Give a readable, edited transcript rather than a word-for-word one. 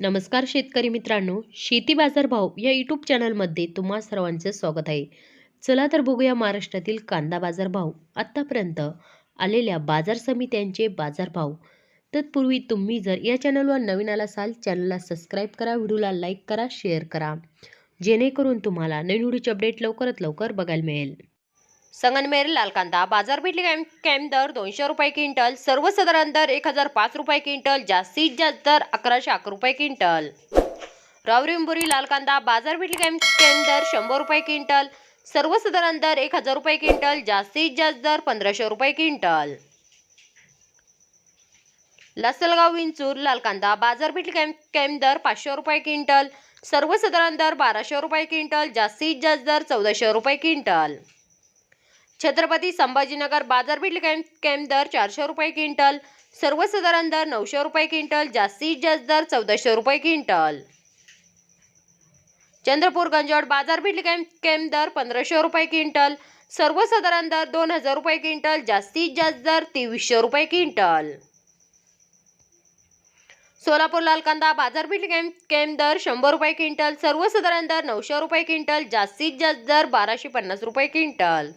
नमस्कार शेतकरी मित्रांनो, शेती बाजार भाव या यूट्यूब चॅनलमध्ये तुम्हा सर्वांचे स्वागत आहे. चला तर बघूया महाराष्ट्रातील कांदा बाजार भाव आतापर्यंत आलेल्या बाजार समित्यांचे बाजारभाव. तत्पूर्वी तुम्ही जर या चॅनलवर नवीन आला असाल, चॅनलला सबस्क्राईब करा, व्हिडिओला लाईक करा, शेअर करा, जेणेकरून तुम्हाला नवीन व्हिडिओचे अपडेट लवकरात लवकर बघायला मिळेल. संगमनेर लाल कांदा बाजारपेठ कॅम्प दर 200 रुपये क्विंटल, सर्वसाधारण दर 1005 रुपये क्विंटल, जास्तीत जास्त दर 1101 रुपये क्विंटल. रावरिंबोरी लाल कांदा बाजारपेठ कॅम्प दर 100 रुपये क्विंटल, सर्वसाधारण दर 1000 रुपये क्विंटल, जास्तीत जास्त दर 1500 रुपये क्विंटल. लासलगाव विंचूर लाल कांदा बाजारपेठ कॅम्प दर 500 रुपये क्विंटल, सर्वसाधारण दर 1200 रुपये क्विंटल, जास्तीत जास्त दर 1400 रुपये क्विंटल. छत्रपती संभाजीनगर बाजारपेठ कॅम्प दर 400 रुपये क्विंटल, सर्वसाधारण दर 900 रुपये क्विंटल, जास्तीत जास्त दर 1400 रुपये क्विंटल. चंद्रपूर गंजोड बाजारपेठ कॅम्प दर 1500 रुपये क्विंटल, सर्वसाधारण दर 2000 रुपये क्विंटल, जास्तीत जास्त दर 2300 रुपये क्विंटल. सोलापूर लाल कांदा बाजारपेठ कॅम्प दर 100 रुपये क्विंटल, सर्वसाधारण दर 900 रुपये क्विंटल, जास्तीत जास्त दर 1250 रुपये क्विंटल.